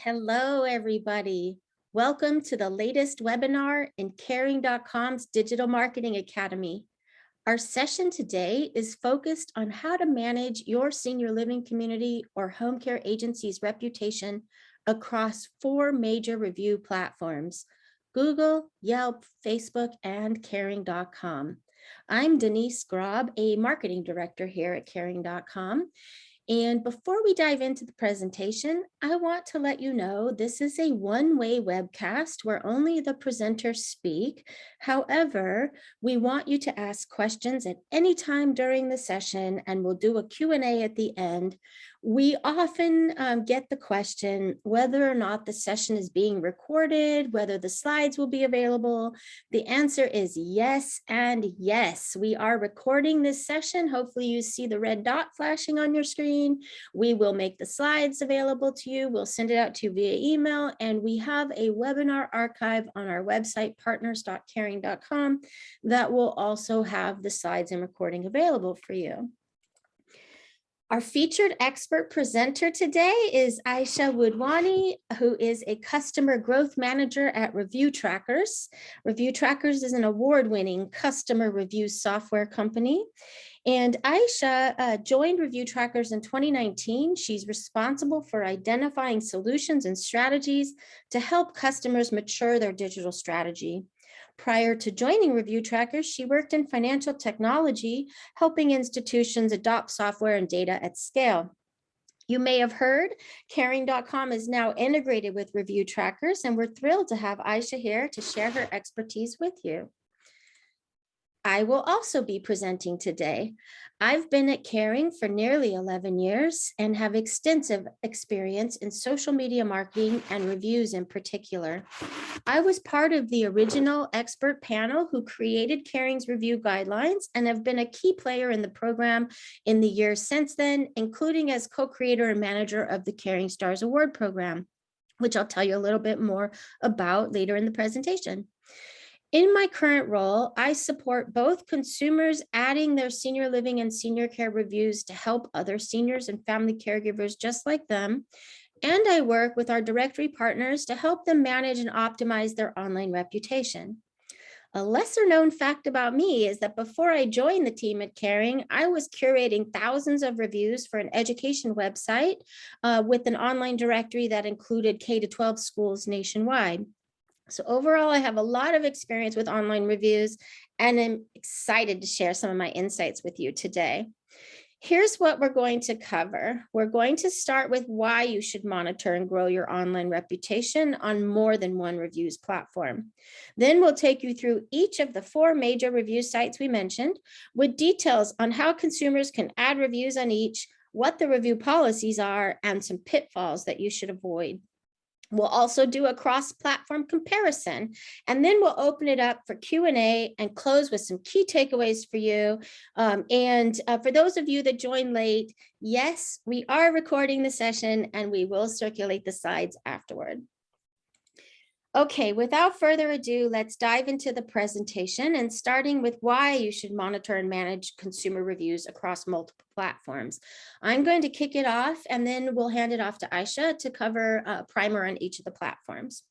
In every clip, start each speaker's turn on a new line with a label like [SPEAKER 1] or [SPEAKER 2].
[SPEAKER 1] Hello, everybody. Welcome to the latest webinar in Caring.com's Digital Marketing Academy. Our session today is focused on how to manage your senior living community or home care agency's reputation across 4 major review platforms: Google, Yelp, Facebook, and Caring.com. I'm Denise Grob, a marketing director here at Caring.com. And before we dive into the presentation, I want to let you know this is a one-way webcast where only the presenters speak. However, we want you to ask questions at any time during the session, and we'll do a Q&A at the end. We often get the question whether or not the session is being recorded, whether the slides will be available. The answer is yes and yes. We are recording this session. Hopefully you see the red dot flashing on your screen. We will make the slides available to you. We'll send it out to you via email, and we have a webinar archive on our website, partners.caring.com, that will also have the slides and recording available for you. Our featured expert presenter today is Aisha Woodwani, who is a customer growth manager at ReviewTrackers. ReviewTrackers is an award-winning customer review software company. And Aisha joined ReviewTrackers in 2019. She's responsible for identifying solutions and strategies to help customers mature their digital strategy. Prior to joining ReviewTrackers, she worked in financial technology, helping institutions adopt software and data at scale. You may have heard Caring.com is now integrated with ReviewTrackers, and we're thrilled to have Aisha here to share her expertise with you. I will also be presenting today. I've been at Caring for nearly 11 years and have extensive experience in social media marketing and reviews in particular. I was part of the original expert panel who created Caring's review guidelines and have been a key player in the program in the years since then, including as co-creator and manager of the Caring Stars Award program, which I'll tell you a little bit more about later in the presentation. In my current role, I support both consumers adding their senior living and senior care reviews to help other seniors and family caregivers just like them, and I work with our directory partners to help them manage and optimize their online reputation. A lesser known fact about me is that before I joined the team at Caring, I was curating thousands of reviews for an education website with an online directory that included K-12 schools nationwide. So overall, I have a lot of experience with online reviews, and I'm excited to share some of my insights with you today. Here's what we're going to cover. We're going to start with why you should monitor and grow your online reputation on more than one reviews platform. Then we'll take you through each of the 4 major review sites we mentioned with details on how consumers can add reviews on each, what the review policies are, and some pitfalls that you should able. We'll also do a cross-platform comparison, and then we'll open it up for Q&A and close with some key takeaways for you. For those of you that joined late, yes, we are recording the session and we will circulate the slides afterward. Okay, without further ado, let's dive into the presentation, and starting with why you should monitor and manage consumer reviews across multiple platforms. I'm going to kick it off, and then we'll hand it off to Aisha to cover a primer on each of the platforms.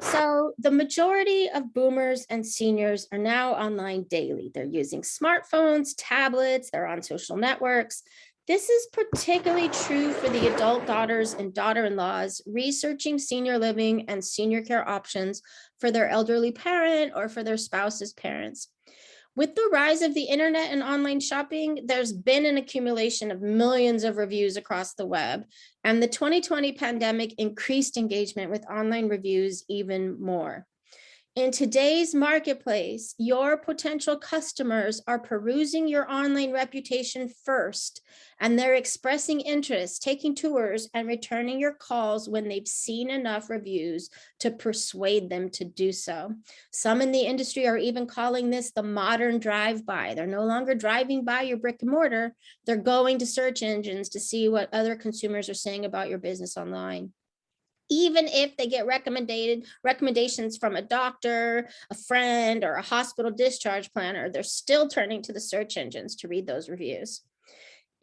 [SPEAKER 1] So the majority of boomers and seniors are now online daily. They're using smartphones, tablets, they're on social networks. This is particularly true for the adult daughters and daughter-in-laws researching senior living and senior care options for their elderly parent or for their spouse's parents. With the rise of the internet and online shopping, there's been an accumulation of millions of reviews across the web, and the 2020 pandemic increased engagement with online reviews even more. In today's marketplace, your potential customers are perusing your online reputation first, and they're expressing interest, taking tours, and returning your calls when they've seen enough reviews to persuade them to do so. Some in the industry are even calling this the modern drive-by. They're no longer driving by your brick and mortar. They're going to search engines to see what other consumers are saying about your business online. Even if they get recommendations from a doctor, a friend, or a hospital discharge planner, they're still turning to the search engines to read those reviews.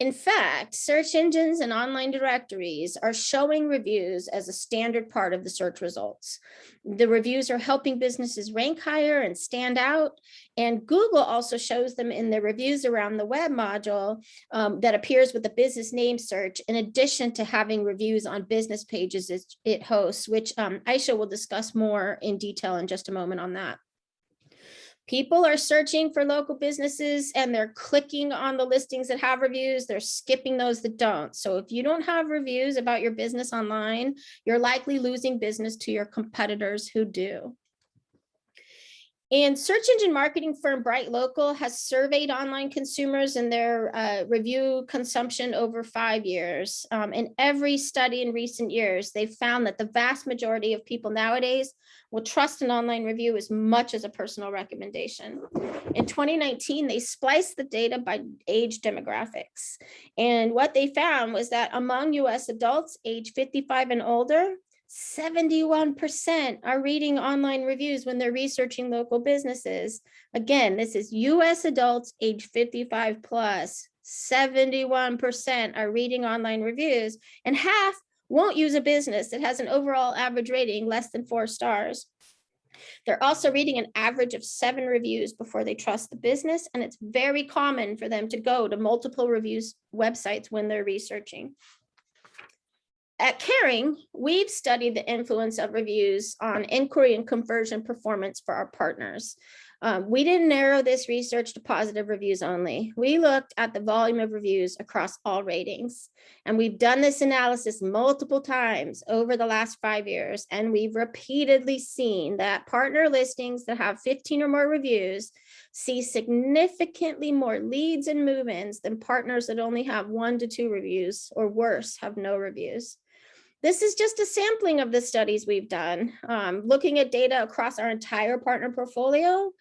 [SPEAKER 1] In fact, search engines and online directories are showing reviews as a standard part of the search results. The reviews are helping businesses rank higher and stand out. And Google also shows them in the reviews around the web module that appears with the business name search, in addition to having reviews on business pages it hosts, which Aisha will discuss more in detail in just a moment on that. People are searching for local businesses and they're clicking on the listings that have reviews. They're skipping those that don't. So if you don't have reviews about your business online, you're likely losing business to your competitors who do. And search engine marketing firm Bright Local has surveyed online consumers and their review consumption over 5 years. In every study in recent years, they've found that the vast majority of people nowadays will trust an online review as much as a personal recommendation. In 2019, they spliced the data by age demographics. And what they found was that among US adults age 55 and older, 71% are reading online reviews when they're researching local businesses. Again, this is US adults age 55 plus. 71% are reading online reviews, and half won't use a business that has an overall average rating less than 4 stars. They're also reading an average of 7 reviews before they trust the business, and it's very common for them to go to multiple reviews websites when they're researching. At Caring, we've studied the influence of reviews on inquiry and conversion performance for our partners. We didn't narrow this research to positive reviews only. We looked at the volume of reviews across all ratings. And we've done this analysis multiple times over the last 5 years. And we've repeatedly seen that partner listings that have 15 or more reviews see significantly more leads and move-ins than partners that only have 1 to 2 reviews, or worse, have no reviews. This is just a sampling of the studies we've done, looking at data across our entire partner portfolio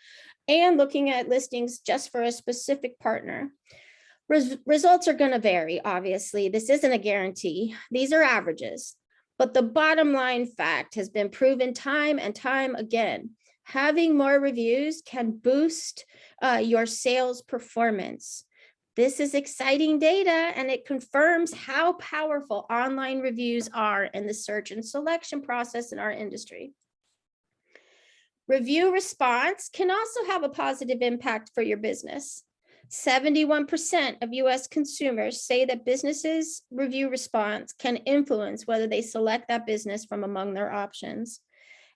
[SPEAKER 1] and looking at listings just for a specific partner. Results are going to vary, obviously. This isn't a guarantee. These are averages. But the bottom line fact has been proven time and time again. Having more reviews can boost your sales performance. This is exciting data, and it confirms how powerful online reviews are in the search and selection process in our industry. Review response can also have a positive impact for your business. 71% of US consumers say that businesses' review response can influence whether they select that business from among their options.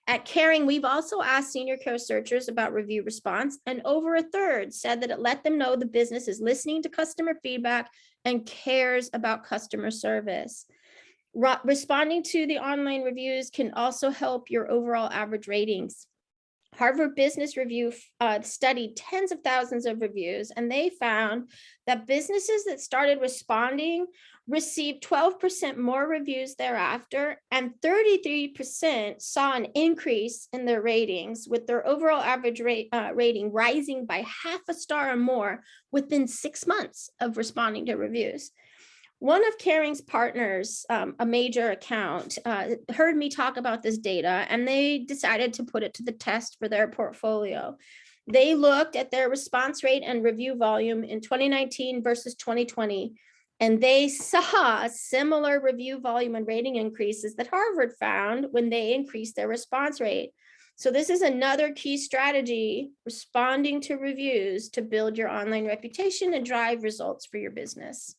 [SPEAKER 1] At Caring, we've also asked senior care searchers about review response, and over a third said that it let them know the business is listening to customer feedback and cares about customer service. Responding to the online reviews can also help your overall average ratings. Harvard Business Review studied tens of thousands of reviews, and they found that businesses that started responding received 12% more reviews thereafter, and 33% saw an increase in their ratings, with their overall average rating rising by half a star or more within 6 months of responding to reviews. One of Caring's partners, a major account, heard me talk about this data, and they decided to put it to the test for their portfolio. They looked at their response rate and review volume in 2019 versus 2020, and they saw similar review volume and rating increases that Harvard found when they increased their response rate. So this is another key strategy, responding to reviews to build your online reputation and drive results for your business.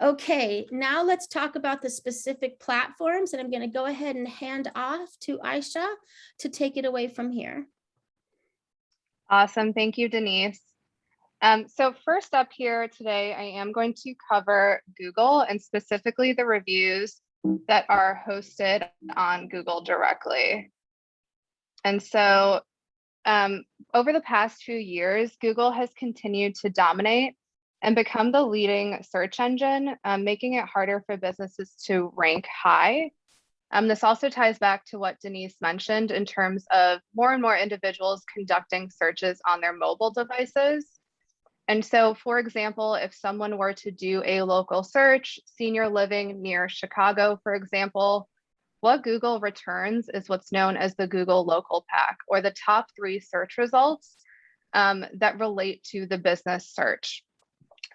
[SPEAKER 1] Okay, now let's talk about the specific platforms, and I'm going to go ahead and hand off to Aisha to take it away from here.
[SPEAKER 2] Awesome. Thank you, Denise. So first up here today, I am going to cover Google, and specifically the reviews that are hosted on Google directly. And so over the past few years, Google has continued to dominate and become the leading search engine, making it harder for businesses to rank high. This also ties back to what Denise mentioned in terms of more and more individuals conducting searches on their mobile devices. And so, for example, if someone were to do a local search, senior living near Chicago, for example, what Google returns is what's known as the Google Local Pack, or the top 3 search results that relate to the business search.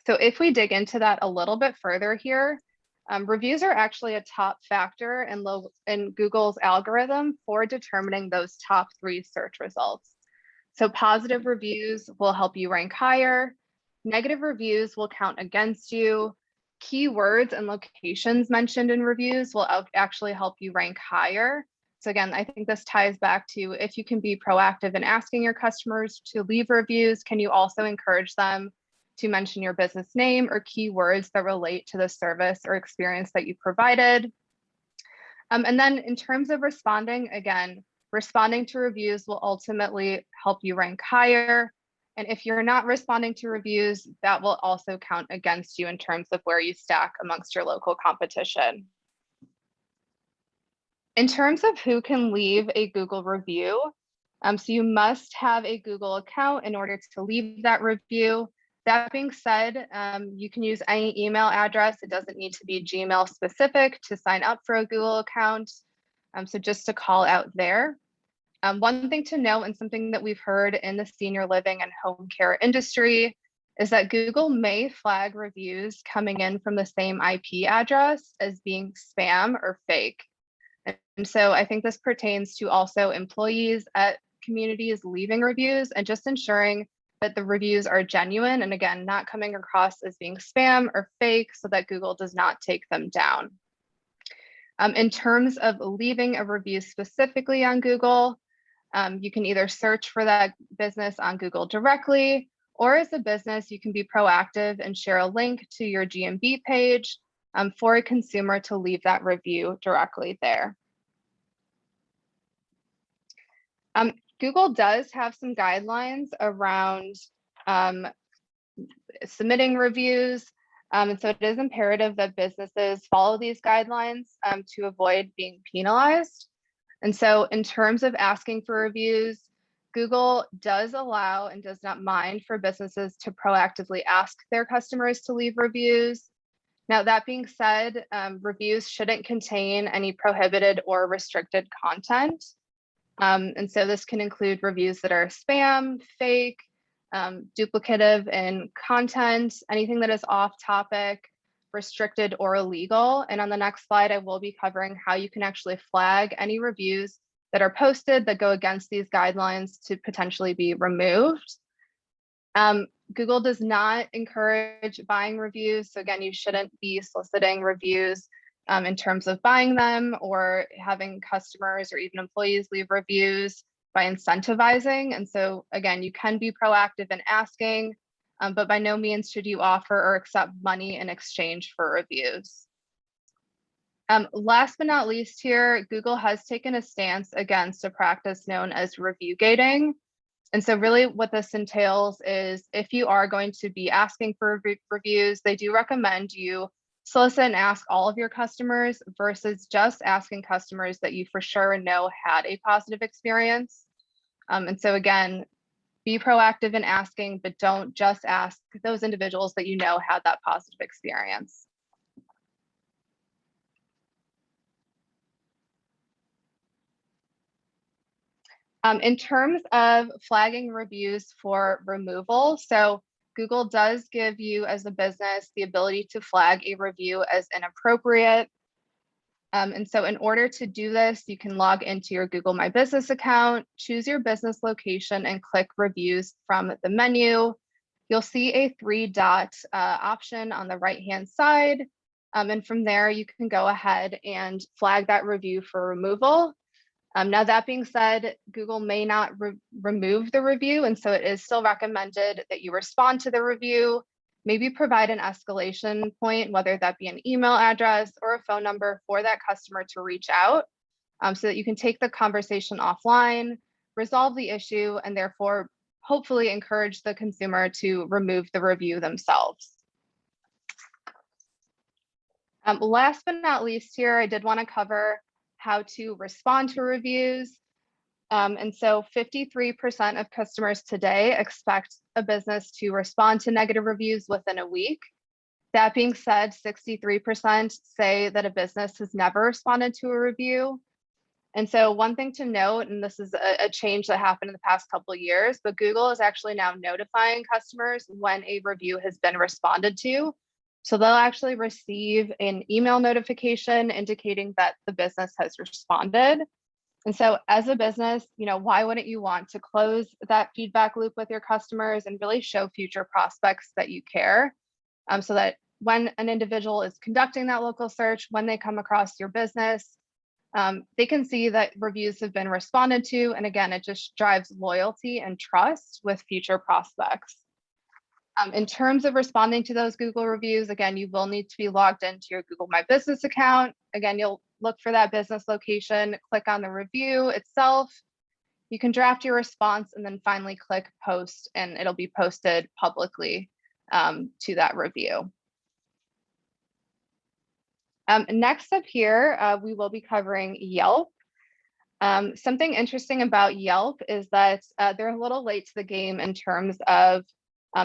[SPEAKER 2] So if we dig into that a little bit further here, reviews are actually a top factor in Google's algorithm for determining those top 3 search results. So positive reviews will help you rank higher. Negative reviews will count against you. Keywords and locations mentioned in reviews will actually help you rank higher. So again, I think this ties back to if you can be proactive in asking your customers to leave reviews, can you also encourage them to mention your business name or keywords that relate to the service or experience that you provided? And then in terms of responding, again, responding to reviews will ultimately help you rank higher. And if you're not responding to reviews, that will also count against you in terms of where you stack amongst your local competition. In terms of who can leave a Google review, so you must have a Google account in order to leave that review. That being said, you can use any email address. It doesn't need to be Gmail specific to sign up for a Google account. So just to call out there. One thing to note, and something that we've heard in the senior living and home care industry, is that Google may flag reviews coming in from the same IP address as being spam or fake. And so I think this pertains to also employees at communities leaving reviews and just ensuring that the reviews are genuine and again, not coming across as being spam or fake so that Google does not take them down. In terms of leaving a review specifically on Google, you can either search for that business on Google directly, or as a business, you can be proactive and share a link to your GMB page for a consumer to leave that review directly there. Google does have some guidelines around submitting reviews. And so it is imperative that businesses follow these guidelines to avoid being penalized. And so in terms of asking for reviews, Google does allow and does not mind for businesses to proactively ask their customers to leave reviews. Now, that being said, reviews shouldn't contain any prohibited or restricted content. And so this can include reviews that are spam, fake, duplicative in content, anything that is off topic, restricted, or illegal. And on the next slide, I will be covering how you can actually flag any reviews that are posted that go against these guidelines to potentially be removed. Google does not encourage buying reviews. So again, you shouldn't be soliciting reviews in terms of buying them or having customers or even employees leave reviews by incentivizing. And so again, you can be proactive in asking, but by no means should you offer or accept money in exchange for reviews. Last but not least here, Google has taken a stance against a practice known as review gating. And so really what this entails is if you are going to be asking for reviews, they do recommend you solicit and ask all of your customers versus just asking customers that you for sure know had a positive experience. And so again, be proactive in asking, but don't just ask those individuals that you know had that positive experience. In terms of flagging reviews for removal, so Google does give you as a business the ability to flag a review as inappropriate. And so in order to do this, you can log into your Google My Business account, choose your business location and click reviews from the menu. You'll see a 3-dot option on the right-hand side. And from there, you can go ahead and flag that review for removal. Now, that being said, Google may not remove the review, and so it is still recommended that you respond to the review, maybe provide an escalation point, whether that be an email address or a phone number for that customer to reach out so that you can take the conversation offline, resolve the issue, and therefore hopefully encourage the consumer to remove the review themselves. Last but not least here, I did want to cover how to respond to reviews. And so 53% of customers today expect a business to respond to negative reviews within a week. That being said, 63% say that a business has never responded to a review. And so one thing to note, and this is a change that happened in the past couple of years, but Google is actually now notifying customers when a review has been responded to. So they'll actually receive an email notification indicating that the business has responded. And so as a business, why wouldn't you want to close that feedback loop with your customers and really show future prospects that you care, so that when an individual is conducting that local search, when they come across your business, they can see that reviews have been responded to. And again, it just drives loyalty and trust with future prospects. In terms of responding to those Google reviews, again, you will need to be logged into your Google My Business account. Again, you'll look for that business location, click on the review itself. You can draft your response and then finally click post, and it'll be posted publicly to that review. Next up here, we will be covering Yelp. Something interesting about Yelp is that they're a little late to the game in terms of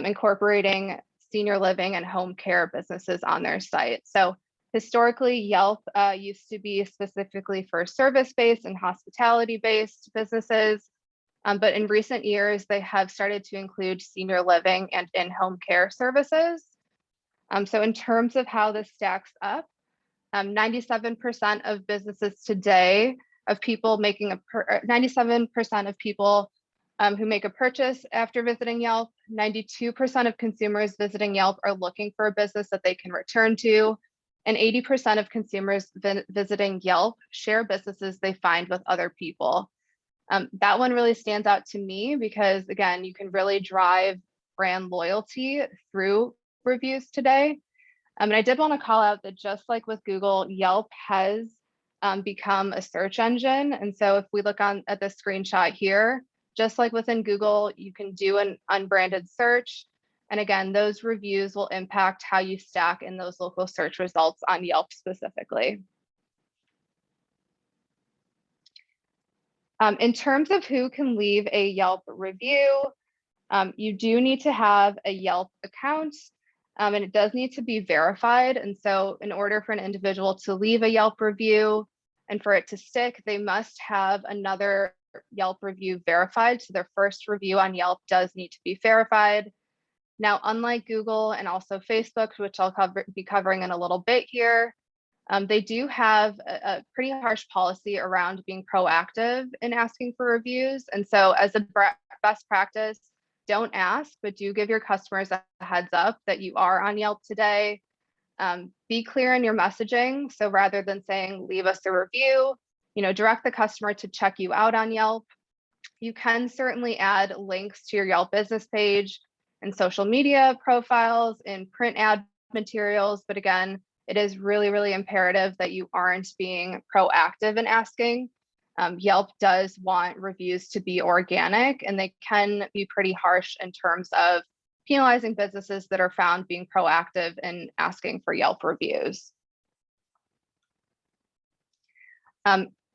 [SPEAKER 2] incorporating senior living and home care businesses on their site. So historically, Yelp used to be specifically for service-based and hospitality-based businesses. But in recent years, they have started to include senior living and in-home care services. So in terms of how this stacks up, 97% of businesses today, of people making 97% of people who make a purchase after visiting Yelp, 92% of consumers visiting Yelp are looking for a business that they can return to, and 80% of consumers visiting Yelp share businesses they find with other people. That one really stands out to me because, again, you can really drive brand loyalty through reviews today. And I did want to call out that just like with Google, Yelp has become a search engine. And so if we look at the screenshot here, just like within Google, you can do an unbranded search. And again, those reviews will impact how you stack in those local search results on Yelp specifically. In terms of who can leave a Yelp review, you do need to have a Yelp account. And it does need to be verified. And so in order for an individual to leave a Yelp review and for it to stick, they must have another Yelp review verified. So their first review on Yelp does need to be verified. Now, unlike Google and also Facebook, which I'll be covering in a little bit here, they do have a pretty harsh policy around being proactive in asking for reviews. And so as a best practice, don't ask, but do give your customers a heads up that you are on Yelp today. Be clear in your messaging. So rather than saying, leave us a review, direct the customer to check you out on Yelp. You can certainly add links to your Yelp business page and social media profiles and print ad materials. But again, it is really, really imperative that you aren't being proactive in asking. Yelp does want reviews to be organic, and they can be pretty harsh in terms of penalizing businesses that are found being proactive in asking for Yelp reviews.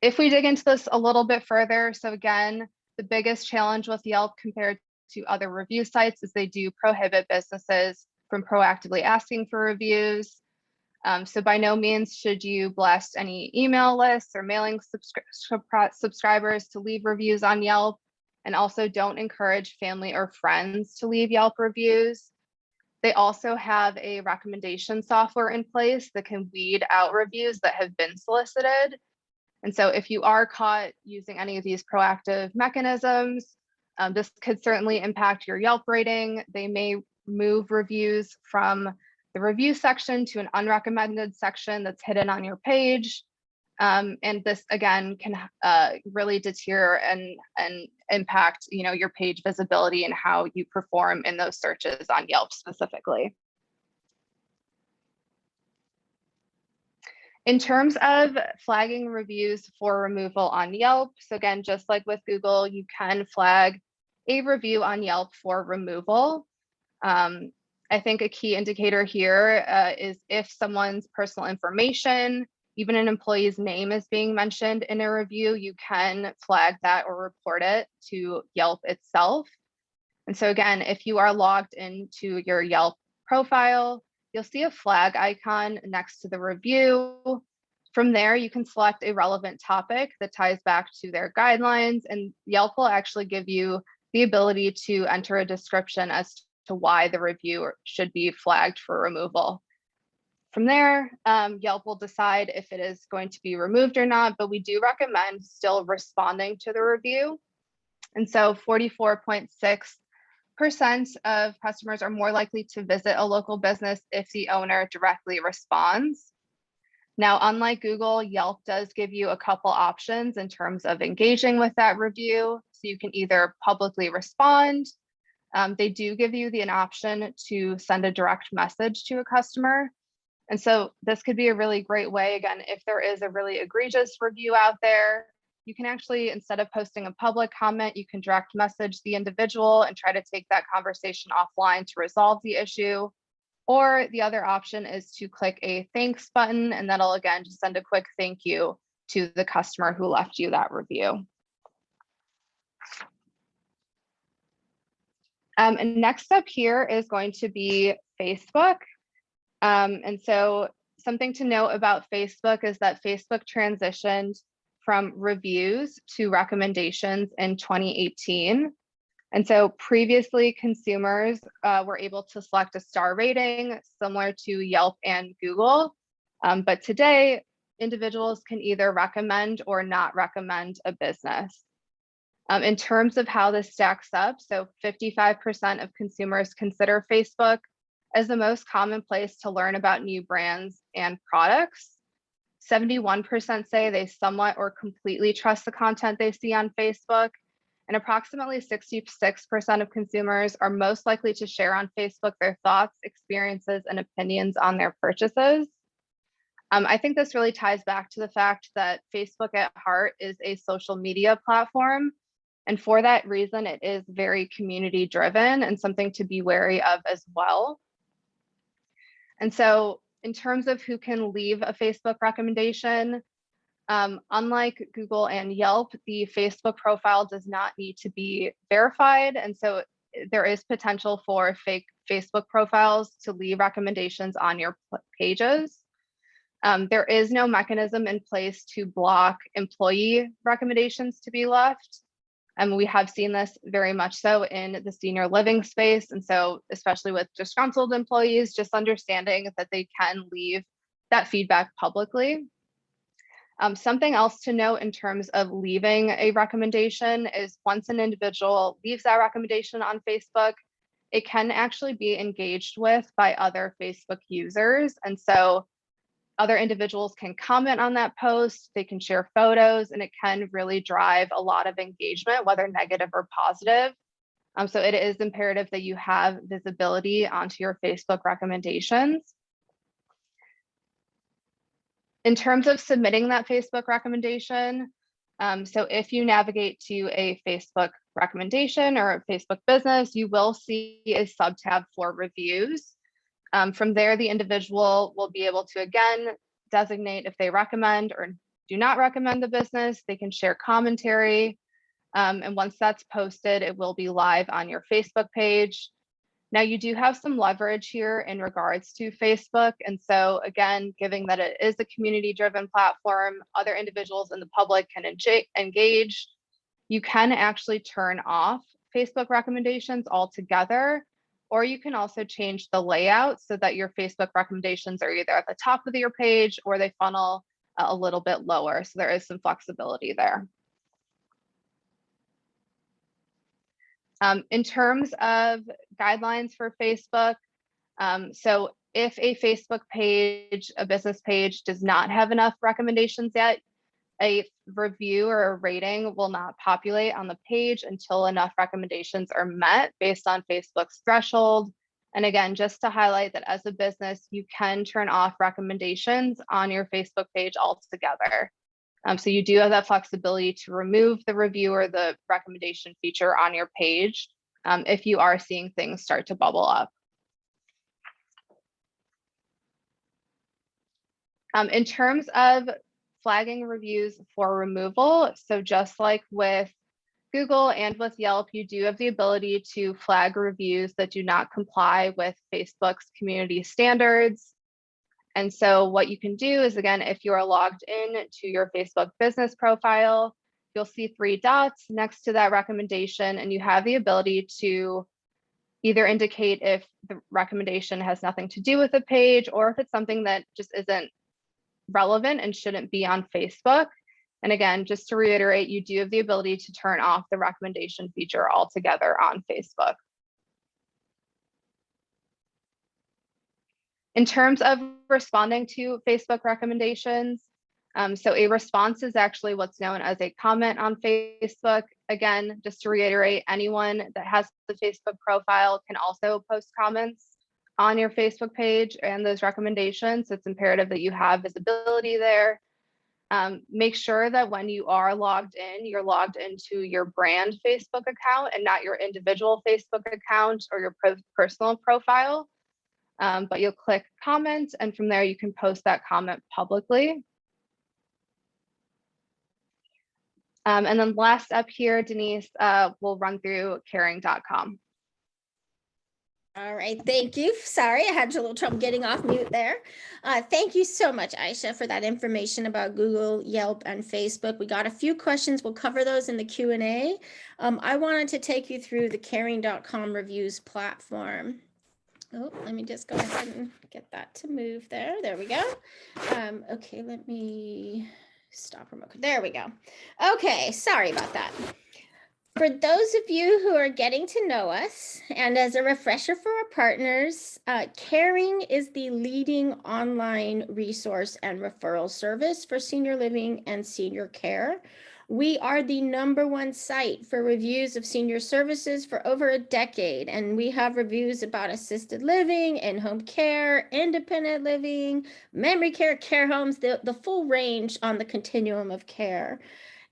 [SPEAKER 2] If we dig into this a little bit further, so again, the biggest challenge with Yelp compared to other review sites is they do prohibit businesses from proactively asking for reviews. So by no means should you blast any email lists or mailing subscribers to leave reviews on Yelp, and also don't encourage family or friends to leave Yelp reviews. They also have a recommendation software in place that can weed out reviews that have been solicited. And so if you are caught using any of these proactive mechanisms, this could certainly impact your Yelp rating. They may move reviews from the review section to an unrecommended section that's hidden on your page. And this again can really deter and impact your page visibility and how you perform in those searches on Yelp specifically. In terms of flagging reviews for removal on Yelp, so again, just like with Google, you can flag a review on Yelp for removal. I think a key indicator here is if someone's personal information, even an employee's name is being mentioned in a review, you can flag that or report it to Yelp itself. And so again, if you are logged into your Yelp profile, you'll see a flag icon next to the review. From there, you can select a relevant topic that ties back to their guidelines, and Yelp will actually give you the ability to enter a description as to why the review should be flagged for removal. From there, Yelp will decide if it is going to be removed or not, but we do recommend still responding to the review. And so 44.6% of customers are more likely to visit a local business if the owner directly responds. Now, unlike Google, Yelp does give you a couple options in terms of engaging with that review. So you can either publicly respond. They do give you an option to send a direct message to a customer. And so this could be a really great way, again, if there is a really egregious review out there, you can actually, instead of posting a public comment, you can direct message the individual and try to take that conversation offline to resolve the issue. Or the other option is to click a thanks button, and that'll again just send a quick thank you to the customer who left you that review. And next up here is going to be Facebook. And so something to note about Facebook is that Facebook transitioned from reviews to recommendations in 2018. And so previously consumers were able to select a star rating similar to Yelp and Google. But today, individuals can either recommend or not recommend a business. In terms of how this stacks up, so 55% of consumers consider Facebook as the most common place to learn about new brands and products. 71% say they somewhat or completely trust the content they see on Facebook. And approximately 66% of consumers are most likely to share on Facebook their thoughts, experiences, and opinions on their purchases. I think this really ties back to the fact that Facebook at heart is a social media platform. And for that reason, it is very community driven and something to be wary of as well. And so in terms of who can leave a Facebook recommendation, unlike Google and Yelp, the Facebook profile does not need to be verified. And so there is potential for fake Facebook profiles to leave recommendations on your pages. There is no mechanism in place to block employee recommendations to be left. And we have seen this very much so in the senior living space. And so especially with disgruntled employees, just understanding that they can leave that feedback publicly. Something else to note in terms of leaving a recommendation is once an individual leaves that recommendation on Facebook, it can actually be engaged with by other Facebook users. And so other individuals can comment on that post, they can share photos, and it can really drive a lot of engagement, whether negative or positive. So it is imperative that you have visibility onto your Facebook recommendations. In terms of submitting that Facebook recommendation, so if you navigate to a Facebook recommendation or a Facebook business, you will see a subtab for reviews. From there, the individual will be able to, again, designate if they recommend or do not recommend the business. They can share commentary. And once that's posted, it will be live on your Facebook page. Now, you do have some leverage here in regards to Facebook. And so, again, given that it is a community-driven platform, other individuals in the public can engage. You can actually turn off Facebook recommendations altogether. Or you can also change the layout so that your Facebook recommendations are either at the top of your page or they funnel a little bit lower. So there is some flexibility there. In terms of guidelines for Facebook, so if a Facebook page, a business page, does not have enough recommendations yet, a review or a rating will not populate on the page until enough recommendations are met based on Facebook's threshold. And again, just to highlight that as a business, you can turn off recommendations on your Facebook page altogether. So you do have that flexibility to remove the review or the recommendation feature on your page if you are seeing things start to bubble up. In terms of flagging reviews for removal, so just like with Google and with Yelp, you do have the ability to flag reviews that do not comply with Facebook's community standards. And so what you can do is, again, if you are logged in to your Facebook business profile, you'll see 3 dots next to that recommendation, and you have the ability to either indicate if the recommendation has nothing to do with the page or if it's something that just isn't relevant and shouldn't be on Facebook. And again, just to reiterate, you do have the ability to turn off the recommendation feature altogether on Facebook. In terms of responding to Facebook recommendations, so a response is actually what's known as a comment on Facebook. Again, just to reiterate, anyone that has the Facebook profile can also post comments on your Facebook page and those recommendations. It's imperative that you have visibility there. Make sure that when you are logged in, you're logged into your brand Facebook account and not your individual Facebook account or your personal profile. But you'll click comment, and from there you can post that comment publicly. And then last up here, Denise will run through caring.com.
[SPEAKER 1] All right, thank you. Sorry, I had a little trouble getting off mute there. Thank you so much, Aisha, for that information about Google, Yelp, and Facebook. We got a few questions. We'll cover those in the Q&A. I wanted to take you through the caring.com reviews platform. Oh, let me just go ahead and get that to move there. There we go. Okay, let me stop remote. There we go. Okay, sorry about that. For those of you who are getting to know us, and as a refresher for our partners, Caring is the leading online resource and referral service for senior living and senior care. We are the #1 site for reviews of senior services for over a decade, and we have reviews about assisted living, in-home care, independent living, memory care, care homes, the full range on the continuum of care.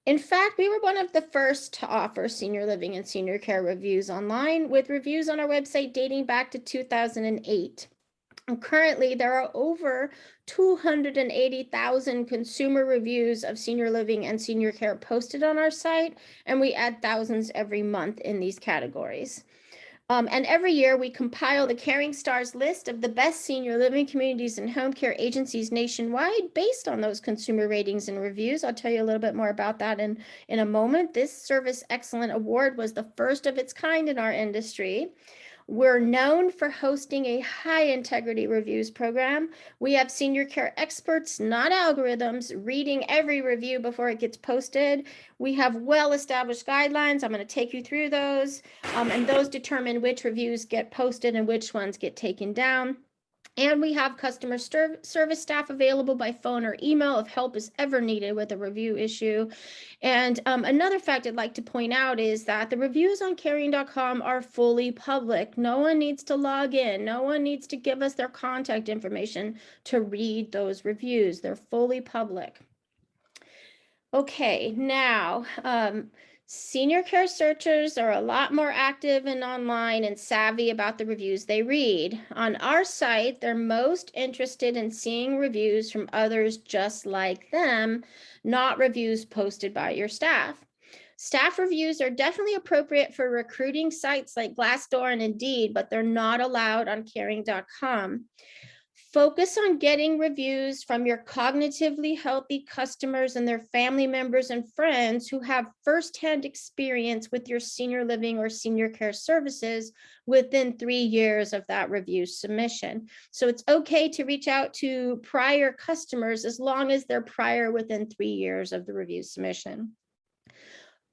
[SPEAKER 1] In fact, we were one of the first to offer senior living and senior care reviews online, with reviews on our website dating back to 2008. And currently, there are over 280,000 consumer reviews of senior living and senior care posted on our site, and we add thousands every month in these categories. And every year we compile the Caring Stars list of the best senior living communities and home care agencies nationwide based on those consumer ratings and reviews. I'll tell you a little bit more about that in a moment. This Service Excellent Award was the first of its kind in our industry. We're known for hosting a high integrity reviews program. We have senior care experts, not algorithms, reading every review before it gets posted. We have well-established guidelines. I'm going to take you through those, and those determine which reviews get posted and which ones get taken down. And we have customer service staff available by phone or email if help is ever needed with a review issue. And another fact I'd like to point out is that the reviews on caring.com are fully public. No one needs to log in. No one needs to give us their contact information to read those reviews. They're fully public. Okay, now, senior care searchers are a lot more active and online and savvy about the reviews they read. On our site, they're most interested in seeing reviews from others just like them, not reviews posted by your staff. Staff reviews are definitely appropriate for recruiting sites like Glassdoor and Indeed, but they're not allowed on caring.com. Focus on getting reviews from your cognitively healthy customers and their family members and friends who have firsthand experience with your senior living or senior care services within 3 years of that review submission. So it's okay to reach out to prior customers as long as they're prior within 3 years of the review submission.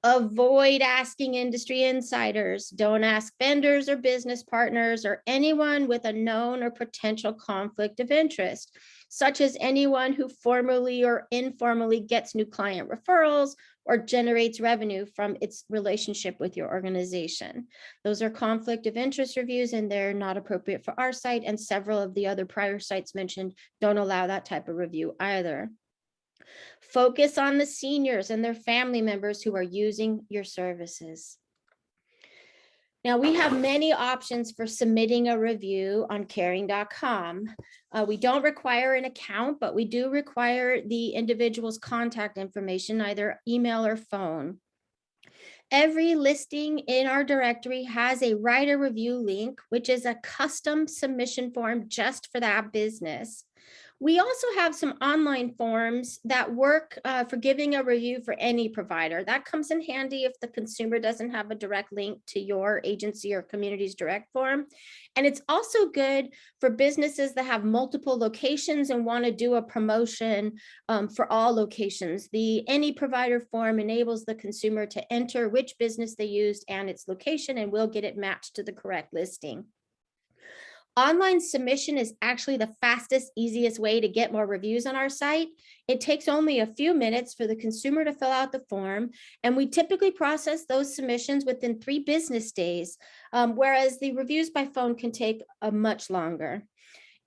[SPEAKER 1] Avoid asking industry insiders. Don't ask vendors or business partners or anyone with a known or potential conflict of interest, such as anyone who formally or informally gets new client referrals or generates revenue from its relationship with your organization. Those are conflict of interest reviews, and they're not appropriate for our site, and several of the other prior sites mentioned don't allow that type of review either. Focus on the seniors and their family members who are using your services. Now, we have many options for submitting a review on caring.com. We don't require an account, but we do require the individual's contact information, either email or phone. Every listing in our directory has a write a review link, which is a custom submission form just for that business. We also have some online forms that work for giving a review for any provider. That comes in handy if the consumer doesn't have a direct link to your agency or community's direct form. And it's also good for businesses that have multiple locations and want to do a promotion for all locations. The any provider form enables the consumer to enter which business they used and its location, and we'll get it matched to the correct listing. Online submission is actually the fastest, easiest way to get more reviews on our site. It takes only a few minutes for the consumer to fill out the form, and we typically process those submissions within 3 business days, whereas the reviews by phone can take much longer.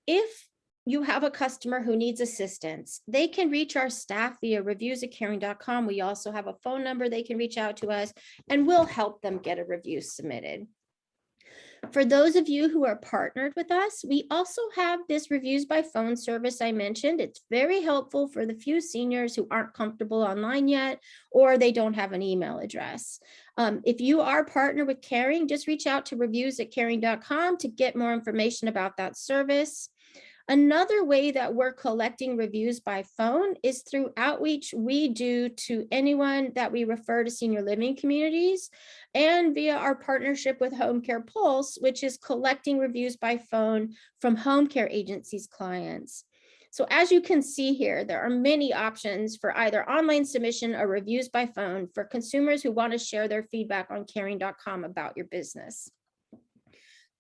[SPEAKER 1] If you have a customer who needs assistance, they can reach our staff via reviews@caring.com. We also have a phone number they can reach out to us, and we'll help them get a review submitted. For those of you who are partnered with us, we also have this reviews by phone service I mentioned. It's very helpful for the few seniors who aren't comfortable online yet, or they don't have an email address. If you are partnered with Caring, just reach out to reviews@caring.com to get more information about that service. Another way that we're collecting reviews by phone is through outreach we do to anyone that we refer to senior living communities, and via our partnership with Home Care Pulse, which is collecting reviews by phone from home care agencies' clients. So as you can see here, there are many options for either online submission or reviews by phone for consumers who want to share their feedback on caring.com about your business.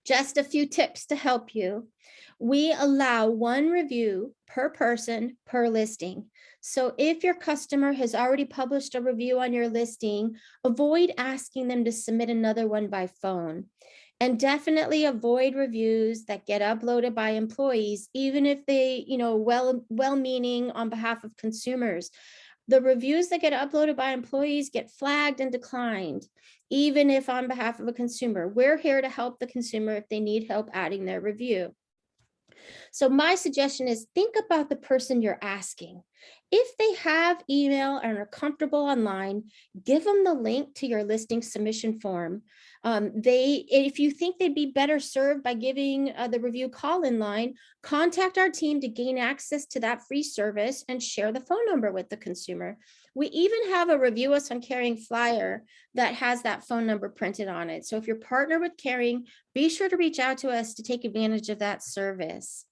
[SPEAKER 1] Just a few tips to help you. We allow 1 review per person per listing. So if your customer has already published a review on your listing, avoid asking them to submit another one by phone. And definitely avoid reviews that get uploaded by employees, even if they, well-meaning on behalf of consumers. The reviews that get uploaded by employees get flagged and declined, even if on behalf of a consumer. We're here to help the consumer if they need help adding their review. So my suggestion is think about the person you're asking. If they have email and are comfortable online, give them the link to your listing submission form. If you think they'd be better served by giving the review call-in line, contact our team to gain access to that free service and share the phone number with the consumer. We even have a Review Us on Caring flyer that has that phone number printed on it. So if you're partnered with Caring, be sure to reach out to us to take advantage of that service.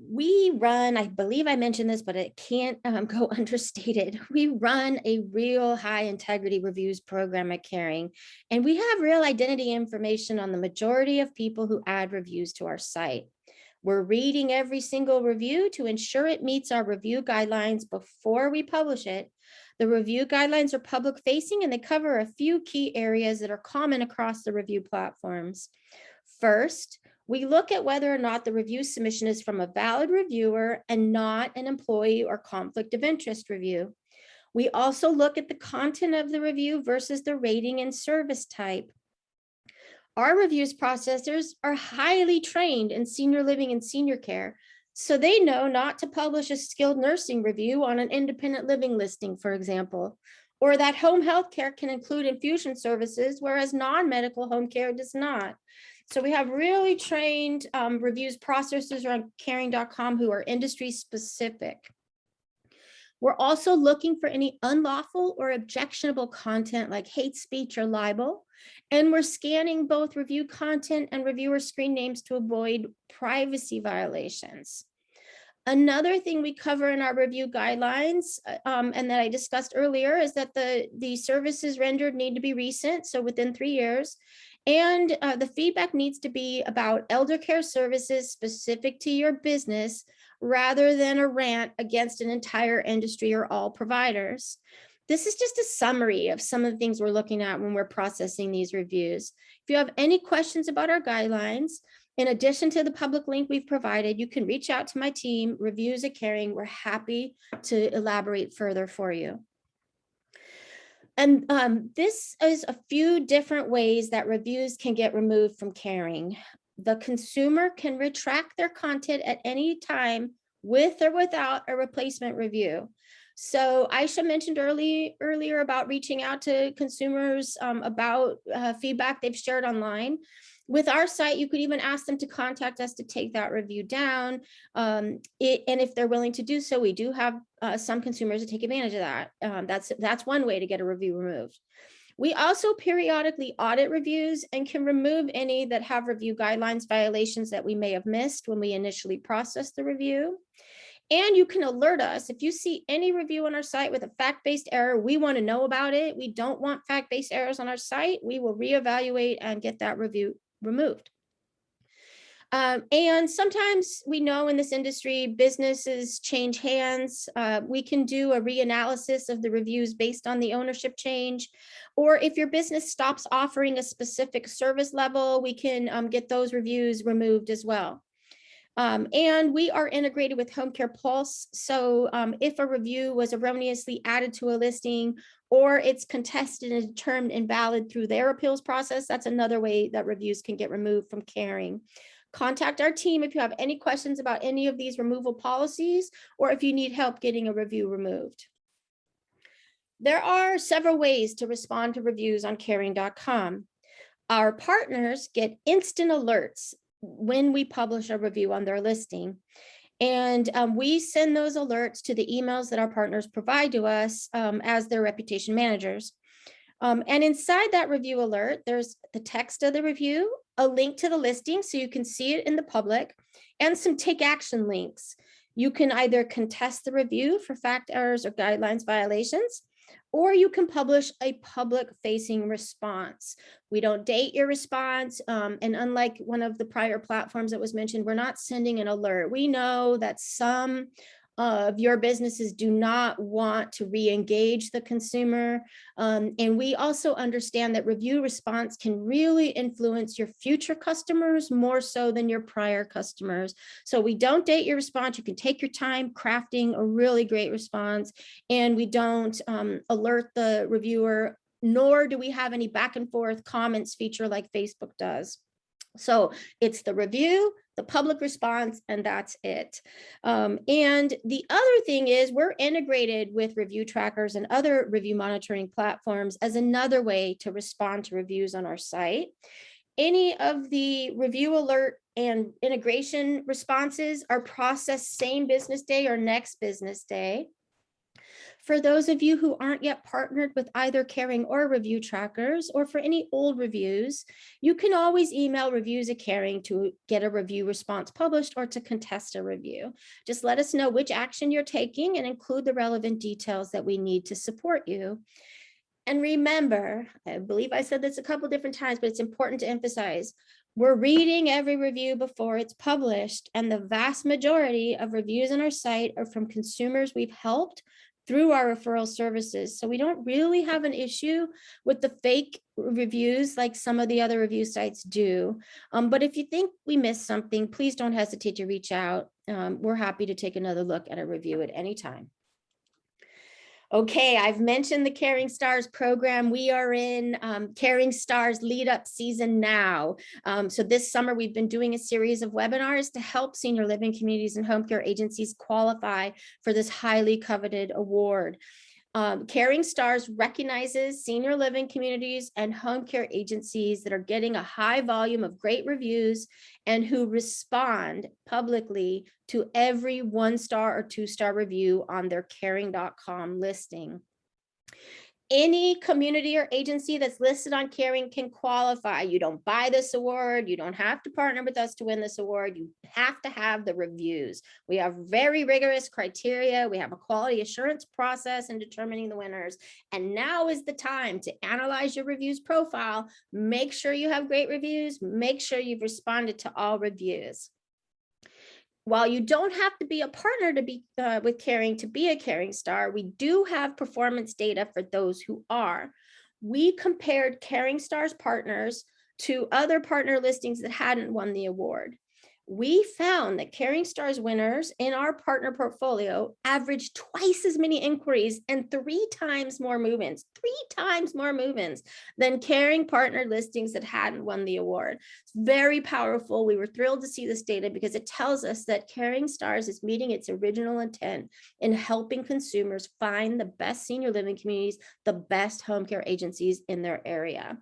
[SPEAKER 1] We run, I believe I mentioned this, but it can't go understated. We run a real high integrity reviews program at Caring, and we have real identity information on the majority of people who add reviews to our site. We're reading every single review to ensure it meets our review guidelines before we publish it. The review guidelines are public facing, and they cover a few key areas that are common across the review platforms. First, we look at whether or not the review submission is from a valid reviewer and not an employee or conflict of interest review. We also look at the content of the review versus the rating and service type. Our reviews processors are highly trained in senior living and senior care, so they know not to publish a skilled nursing review on an independent living listing, for example, or that home health care can include infusion services, whereas non-medical home care does not. So we have really trained reviews processors on caring.com who are industry specific. We're also looking for any unlawful or objectionable content like hate speech or libel. And we're scanning both review content and reviewer screen names to avoid privacy violations. Another thing we cover in our review guidelines and that I discussed earlier is that the services rendered need to be recent, so within 3 years. And the feedback needs to be about elder care services specific to your business rather than a rant against an entire industry or all providers. This is just a summary of some of the things we're looking at when we're processing these reviews. If you have any questions about our guidelines, in addition to the public link we've provided, you can reach out to my team, Reviews at Caring. We're happy to elaborate further for you. And this is a few different ways that reviews can get removed from Caring. The consumer can retract their content at any time with or without a replacement review. So Aisha mentioned earlier about reaching out to consumers about feedback they've shared online. With our site, you could even ask them to contact us to take that review down. And if they're willing to do so, we do have some consumers that take advantage of that. That's one way to get a review removed. We also periodically audit reviews and can remove any that have review guidelines violations that we may have missed when we initially processed the review. And you can alert us if you see any review on our site with a fact-based error. We want to know about it. We don't want fact-based errors on our site. We will reevaluate and get that review removed. And sometimes we know in this industry, businesses change hands. We can do a reanalysis of the reviews based on the ownership change. Or if your business stops offering a specific service level, we can get those reviews removed as well. And we are integrated with Home Care Pulse. So if a review was erroneously added to a listing or it's contested and determined invalid through their appeals process, that's another way that reviews can get removed from Caring. Contact our team if you have any questions about any of these removal policies or if you need help getting a review removed. There are several ways to respond to reviews on Caring.com. Our partners get instant alerts when we publish a review on their listing. And we send those alerts to the emails that our partners provide to us as their reputation managers. And inside that review alert, there's the text of the review, a link to the listing so you can see it in the public, and some take action links. You can either contest the review for fact errors or guidelines violations, or you can publish a public facing response. We don't date your response. And unlike one of the prior platforms that was mentioned, we're not sending an alert. We know that some of your businesses do not want to re-engage the consumer. And we also understand that review response can really influence your future customers more so than your prior customers. So we don't date your response. You can take your time crafting a really great response, and we don't alert the reviewer, nor do we have any back and forth comments feature like Facebook does. So it's the review, the public response, and that's it. And the other thing is we're integrated with ReviewTrackers and other review monitoring platforms as another way to respond to reviews on our site. Any of the review alert and integration responses are processed same business day or next business day. For those of you who aren't yet partnered with either Caring or ReviewTrackers, or for any old reviews, you can always email reviews@Caring to get a review response published or to contest a review. Just let us know which action you're taking and include the relevant details that we need to support you. And remember, I believe I said this a couple different times, but it's important to emphasize, we're reading every review before it's published, and the vast majority of reviews on our site are from consumers we've helped through our referral services. So we don't really have an issue with the fake reviews like some of the other review sites do. But if you think we missed something, please don't hesitate to reach out. We're happy to take another look at a review at any time. Okay, I've mentioned the Caring Stars program. We are in Caring Stars lead up season now. So this summer, we've been doing a series of webinars to help senior living communities and home care agencies qualify for this highly coveted award. Caring Stars recognizes senior living communities and home care agencies that are getting a high volume of great reviews and who respond publicly to every 1-star or 2-star review on their Caring.com listing. Any community or agency that's listed on Caring can qualify. You don't buy this award. You don't have to partner with us to win this award. You have to have the reviews. We have very rigorous criteria. We have a quality assurance process in determining the winners. And now is the time to analyze your reviews profile. Make sure you have great reviews. Make sure you've responded to all reviews. While you don't have to be a partner to be with Caring to be a Caring Star, we do have performance data for those who are. We compared Caring Stars partners to other partner listings that hadn't won the award. we found that Caring Stars winners in our partner portfolio averaged twice as many inquiries and 3 times more movements, than Caring partner listings that hadn't won the award. It's very powerful. We were thrilled to see this data because it tells us that Caring Stars is meeting its original intent in helping consumers find the best senior living communities, the best home care agencies in their area.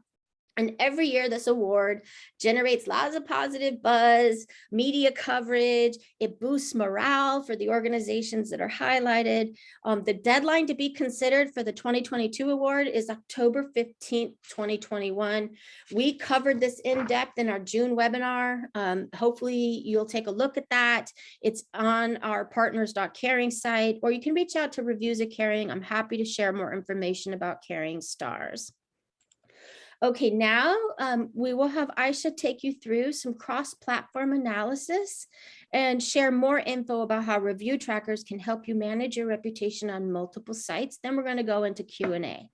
[SPEAKER 1] And every year, this award generates lots of positive buzz, media coverage. It boosts morale for the organizations that are highlighted. The deadline to be considered for the 2022 award is October 15th, 2021. We covered this in depth in our June webinar. Hopefully, you'll take a look at that. It's on our partners.caring site, or you can reach out to Reviews of Caring. I'm happy to share more information about Caring Stars. Okay, now we will have Aisha take you through some cross-platform analysis and share more info about how ReviewTrackers can help you manage your reputation on multiple sites. Then we're going to go into Q&A.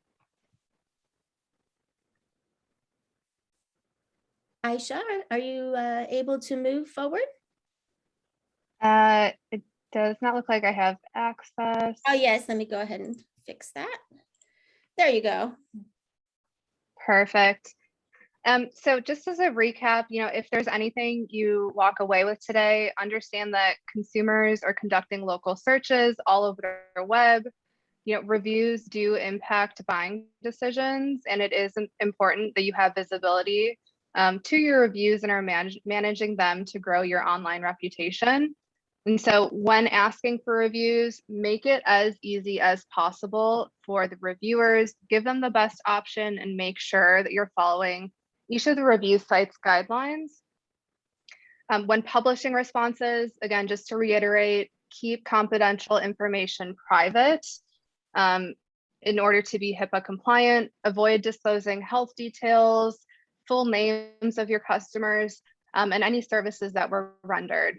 [SPEAKER 1] Aisha, are you able to move forward?
[SPEAKER 2] It does not look like I have access.
[SPEAKER 1] Oh, yes, let me go ahead and fix that. There you go.
[SPEAKER 2] Perfect. So just as a recap, if there's anything you walk away with today, understand that consumers are conducting local searches all over the web. Reviews do impact buying decisions, and it is important that you have visibility to your reviews and are managing them to grow your online reputation. And so when asking for reviews, make it as easy as possible for the reviewers, give them the best option, and make sure that you're following each of the review sites' guidelines. When publishing responses, again, just to reiterate, keep confidential information private in order to be HIPAA compliant. Avoid disclosing health details, full names of your customers, and any services that were rendered.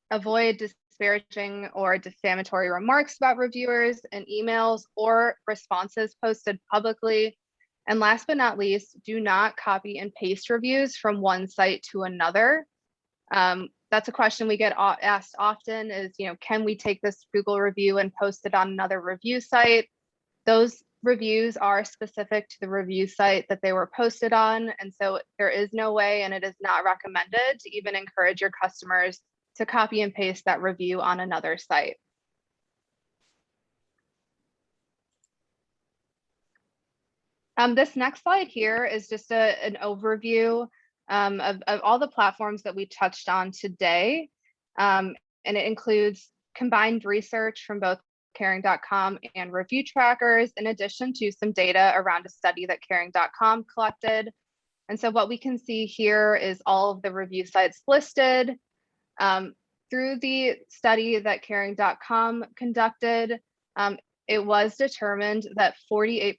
[SPEAKER 2] Avoid disparaging or defamatory remarks about reviewers in emails or responses posted publicly. And last but not least, do not copy and paste reviews from one site to another. That's a question we get asked often is, can we take this Google review and post it on another review site? Those reviews are specific to the review site that they were posted on. And so there is no way, and it is not recommended to even encourage your customers to copy and paste that review on another site. This next slide here is just an overview of all the platforms that we touched on today. And it includes combined research from both Caring.com and ReviewTrackers, in addition to some data around a study that Caring.com collected. And so what we can see here is all of the review sites listed. Through the study that Caring.com conducted, it was determined that 48%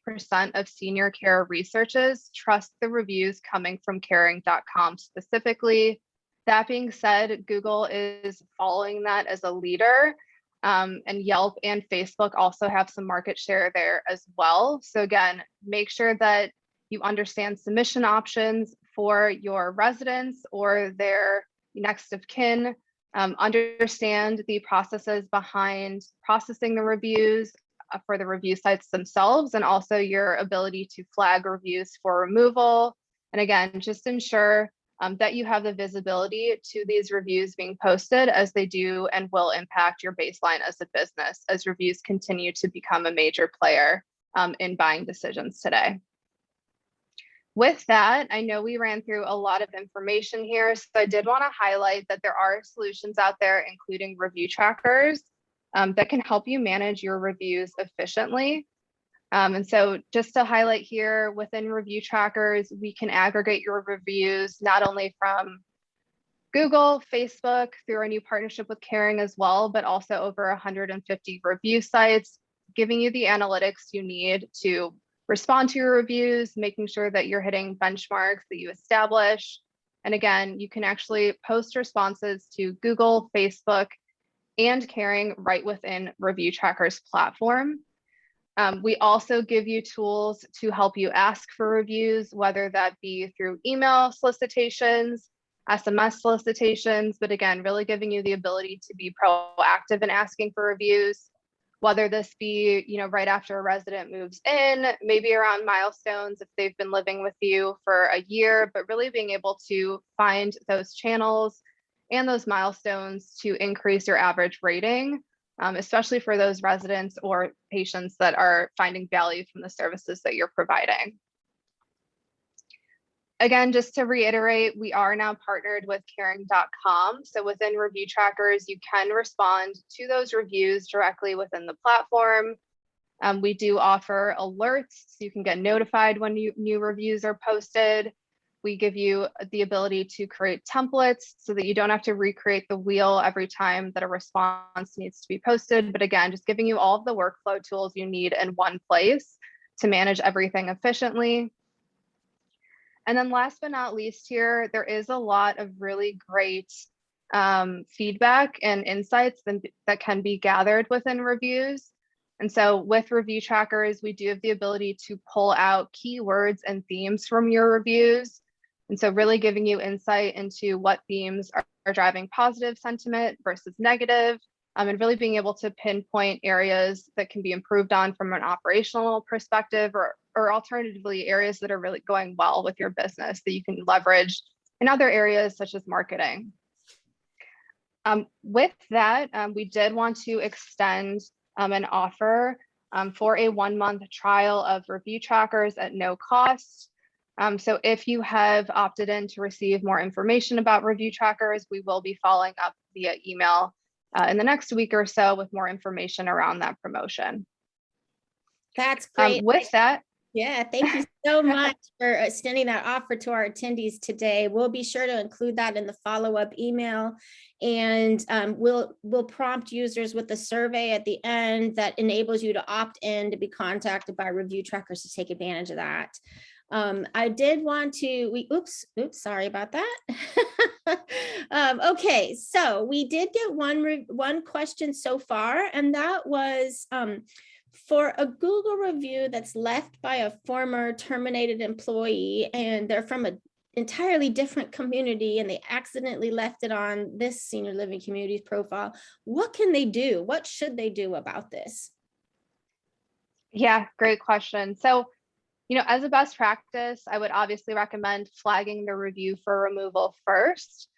[SPEAKER 2] of senior care researchers trust the reviews coming from Caring.com specifically. That being said, Google is following that as a leader, and Yelp and Facebook also have some market share there as well. So again, make sure that you understand submission options for your residents or their next of kin. Understand the processes behind processing the reviews for the review sites themselves, and also your ability to flag reviews for removal. And again, just ensure that you have the visibility to these reviews being posted, as they do and will impact your baseline as a business as reviews continue to become a major player in buying decisions today. With that, I know we ran through a lot of information here, so I did want to highlight that there are solutions out there, including ReviewTrackers, that can help you manage your reviews efficiently. And so just to highlight here, within ReviewTrackers, we can aggregate your reviews not only from Google, Facebook, through our new partnership with Caring as well, but also over 150 review sites, giving you the analytics you need to respond to your reviews, making sure that you're hitting benchmarks that you establish. And again, you can actually post responses to Google, Facebook, and Caring right within ReviewTrackers platform. We also give you tools to help you ask for reviews, whether that be through email solicitations, SMS solicitations, but again, really giving you the ability to be proactive in asking for reviews, whether this be, right after a resident moves in, maybe around milestones if they've been living with you for a year, but really being able to find those channels and those milestones to increase your average rating, especially for those residents or patients that are finding value from the services that you're providing. Again, just to reiterate, we are now partnered with caring.com. So within ReviewTrackers, you can respond to those reviews directly within the platform. We do offer alerts, so you can get notified when new reviews are posted. We give you the ability to create templates so that you don't have to recreate the wheel every time that a response needs to be posted. But again, just giving you all of the workflow tools you need in one place to manage everything efficiently. And then last but not least here, there is a lot of really great feedback and insights that can be gathered within reviews. And so with ReviewTrackers, we do have the ability to pull out keywords and themes from your reviews. And so really giving you insight into what themes are driving positive sentiment versus negative, and really being able to pinpoint areas that can be improved on from an operational perspective, or alternatively areas that are really going well with your business that you can leverage in other areas such as marketing. With that, we did want to extend an offer for a 1-month trial of ReviewTrackers at no cost. So if you have opted in to receive more information about ReviewTrackers, we will be following up via email in the next week or so with more information around that promotion.
[SPEAKER 1] That's great.
[SPEAKER 2] With that,
[SPEAKER 1] yeah, thank you so much for extending that offer to our attendees today. We'll be sure to include that in the follow-up email, and we'll prompt users with a survey at the end that enables you to opt in to be contacted by ReviewTrackers to take advantage of that. I did want to, oops, sorry about that. Okay, so we did get one question so far, and that was, for a Google review that's left by a former terminated employee, and they're from an entirely different community and they accidentally left it on this senior living community's profile, what can they do? What should they do about this?
[SPEAKER 2] Yeah, great question. So, as a best practice, I would obviously recommend flagging the review for removal first.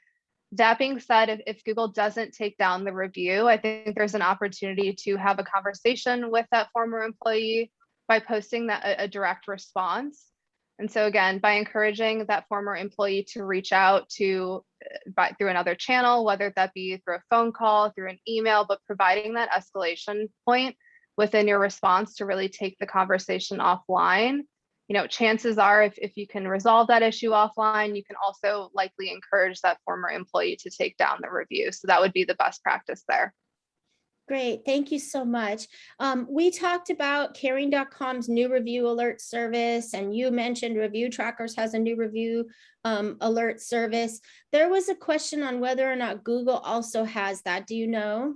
[SPEAKER 2] That being said, if Google doesn't take down the review, I think there's an opportunity to have a conversation with that former employee by posting a direct response. And so again, by encouraging that former employee to reach out through another channel, whether that be through a phone call, through an email, but providing that escalation point within your response to really take the conversation offline. Chances are if you can resolve that issue offline, you can also likely encourage that former employee to take down the review. So that would be the best practice there.
[SPEAKER 1] Great, thank you so much. We talked about caring.com's new review alert service, and you mentioned ReviewTrackers has a new review alert service. There was a question on whether or not Google also has that. Do you know?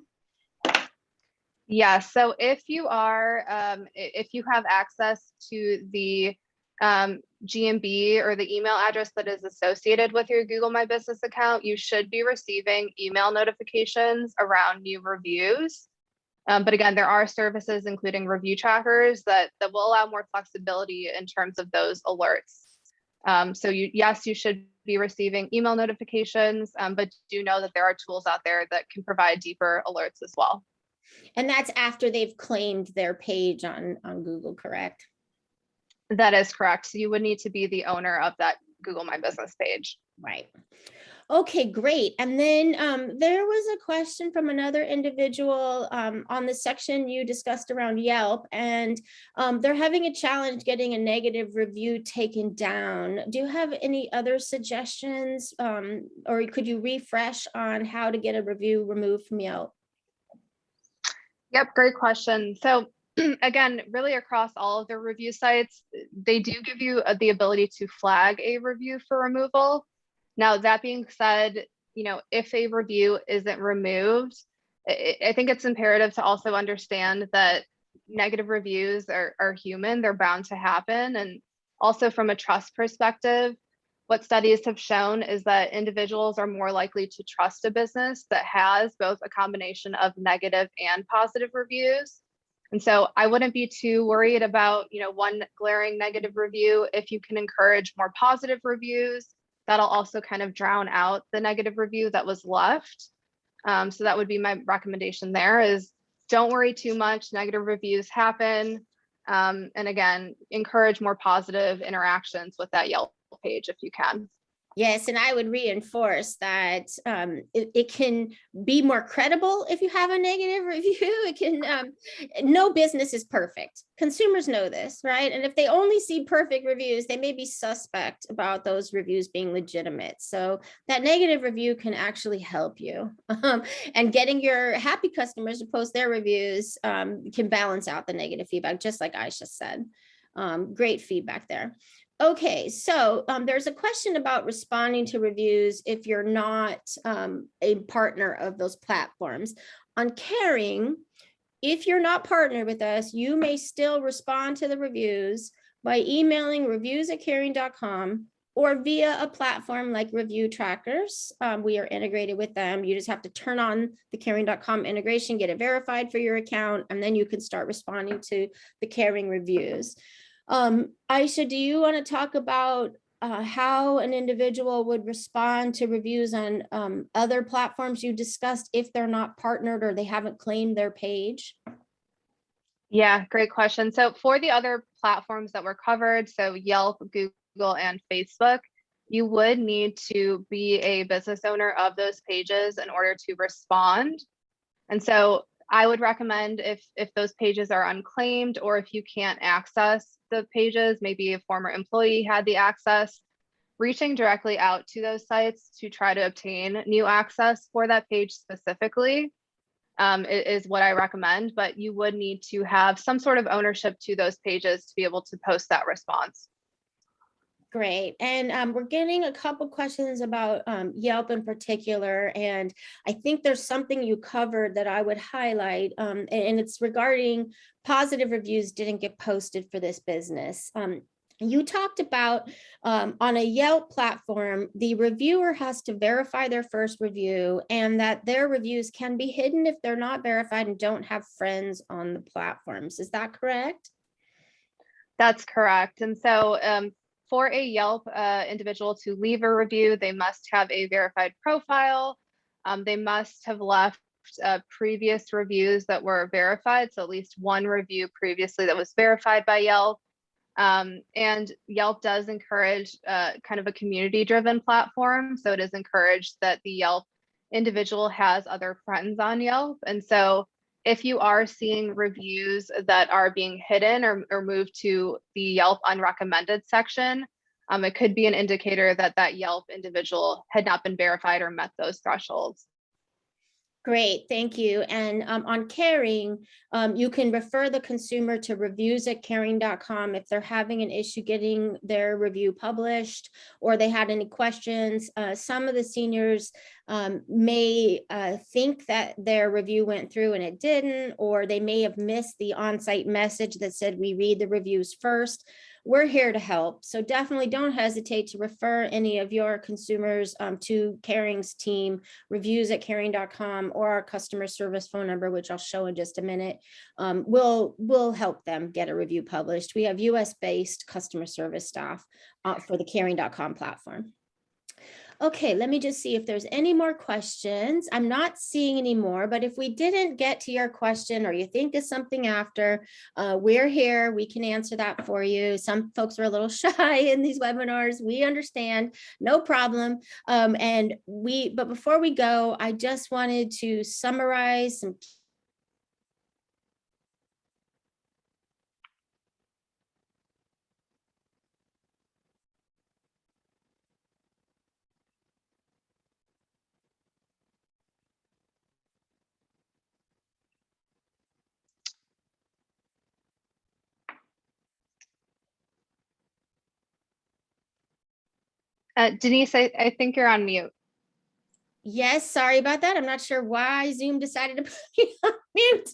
[SPEAKER 2] Yeah, so if you have access to the GMB or the email address that is associated with your Google My Business account, you should be receiving email notifications around new reviews. But again, there are services, including ReviewTrackers, that will allow more flexibility in terms of those alerts. So yes, you should be receiving email notifications, but do know that there are tools out there that can provide deeper alerts as well.
[SPEAKER 1] And that's after they've claimed their page on Google, correct?
[SPEAKER 2] That is correct. So you would need to be the owner of that Google My Business page.
[SPEAKER 1] Right. Okay, great. And then there was a question from another individual on the section you discussed around Yelp, and they're having a challenge getting a negative review taken down. Do you have any other suggestions, or could you refresh on how to get a review removed from Yelp?
[SPEAKER 2] Yep, great question. So again, really across all of the review sites, they do give you the ability to flag a review for removal. Now, that being said, if a review isn't removed, I think it's imperative to also understand that negative reviews are human, they're bound to happen. And also from a trust perspective, what studies have shown is that individuals are more likely to trust a business that has both a combination of negative and positive reviews. And so I wouldn't be too worried about, one glaring negative review. If you can encourage more positive reviews, that'll also kind of drown out the negative review that was left. So that would be my recommendation there is don't worry too much. Negative reviews happen. And again, encourage more positive interactions with that Yelp page if you can.
[SPEAKER 1] Yes, and I would reinforce that it can be more credible if you have a negative review. It can, no business is perfect. Consumers know this, right? And if they only see perfect reviews, they may be suspect about those reviews being legitimate. So that negative review can actually help you. And getting your happy customers to post their reviews can balance out the negative feedback, just like Aisha said. Great feedback there. Okay, so there's a question about responding to reviews if you're not a partner of those platforms. On Caring, if you're not partnered with us, you may still respond to the reviews by emailing reviews@caring.com or via a platform like ReviewTrackers. We are integrated with them. You just have to turn on the caring.com integration, get it verified for your account, and then you can start responding to the Caring reviews. Aisha, do you want to talk about how an individual would respond to reviews on other platforms you discussed if they're not partnered or they haven't claimed their page?
[SPEAKER 2] Yeah, great question. So for the other platforms that were covered, so Yelp, Google, and Facebook, you would need to be a business owner of those pages in order to respond. And so I would recommend if those pages are unclaimed or if you can't access the pages, maybe a former employee had the access, reaching directly out to those sites to try to obtain new access for that page specifically is what I recommend, but you would need to have some sort of ownership to those pages to be able to post that response.
[SPEAKER 1] Great. And we're getting a couple questions about Yelp in particular. And I think there's something you covered that I would highlight. And it's regarding positive reviews didn't get posted for this business. You talked about on a Yelp platform, the reviewer has to verify their first review and that their reviews can be hidden if they're not verified and don't have friends on the platforms. Is that correct?
[SPEAKER 2] That's correct. And so for a Yelp individual to leave a review, they must have a verified profile. They must have left previous reviews that were verified. So at least one review previously that was verified by Yelp. And Yelp does encourage kind of a community-driven platform. So it is encouraged that the Yelp individual has other friends on Yelp. And so if you are seeing reviews that are being hidden or moved to the Yelp unrecommended section, it could be an indicator that that Yelp individual had not been verified or met those thresholds.
[SPEAKER 1] Great, thank you. And on Caring, you can refer the consumer to reviews@caring.com if they're having an issue getting their review published or they had any questions. Some of the seniors may think that their review went through and it didn't, or they may have missed the on-site message that said we read the reviews first. We're here to help. So definitely don't hesitate to refer any of your consumers to Caring's team, reviews@caring.com, or our customer service phone number, which I'll show in just a minute. We'll help them get a review published. We have US-based customer service staff for the caring.com platform. Okay, let me just see if there's any more questions. I'm not seeing any more, but if we didn't get to your question or you think of something after, we're here. We can answer that for you. Some folks are a little shy in these webinars. We understand, no problem. But before we go, I just wanted to summarize some
[SPEAKER 2] Denise, I think you're on mute.
[SPEAKER 1] Yes, sorry about that. I'm not sure why Zoom decided to put me on mute.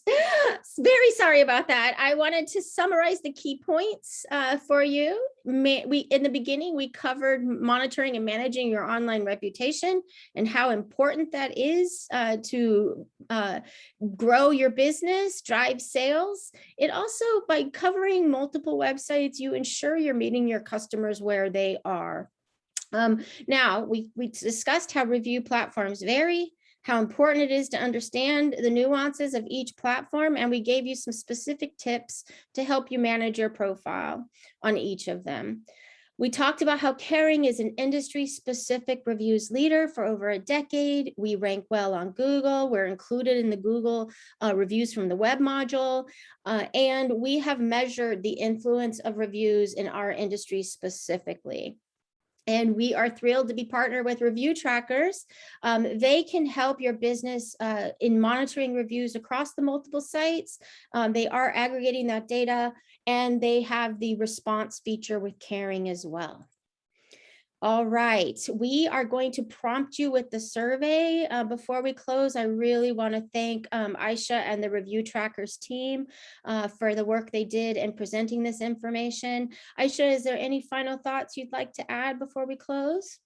[SPEAKER 1] Very sorry about that. I wanted to summarize the key points for you. In the beginning, we covered monitoring and managing your online reputation and how important that is to grow your business, drive sales. It also, by covering multiple websites, you ensure you're meeting your customers where they are. Now, we discussed how review platforms vary, how important it is to understand the nuances of each platform, and we gave you some specific tips to help you manage your profile on each of them. We talked about how Caring is an industry-specific reviews leader for over a decade. We rank well on Google. We're included in the Google reviews from the web module, and we have measured the influence of reviews in our industry specifically. And we are thrilled to be partnered with ReviewTrackers. They can help your business in monitoring reviews across the multiple sites. They are aggregating that data, and they have the response feature with Caring as well. All right, we are going to prompt you with the survey. Before we close, I really want to thank Aisha and the ReviewTrackers team for the work they did in presenting this information. Aisha, is there any final thoughts you'd like to add before we close?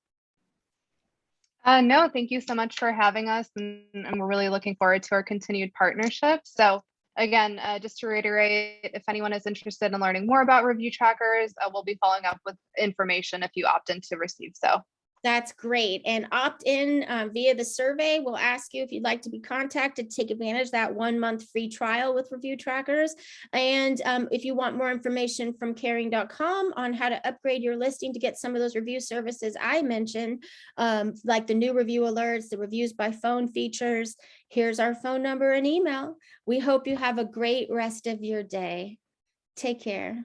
[SPEAKER 2] No, thank you so much for having us, and we're really looking forward to our continued partnership. So again, just to reiterate, if anyone is interested in learning more about ReviewTrackers, we'll be following up with information if you opt in to receive so.
[SPEAKER 1] That's great. And opt in via the survey. We'll ask you if you'd like to be contacted, take advantage of that 1-month free trial with ReviewTrackers. And if you want more information from caring.com on how to upgrade your listing to get some of those review services I mentioned, like the new review alerts, the reviews by phone features, here's our phone number and email. We hope you have a great rest of your day. Take care.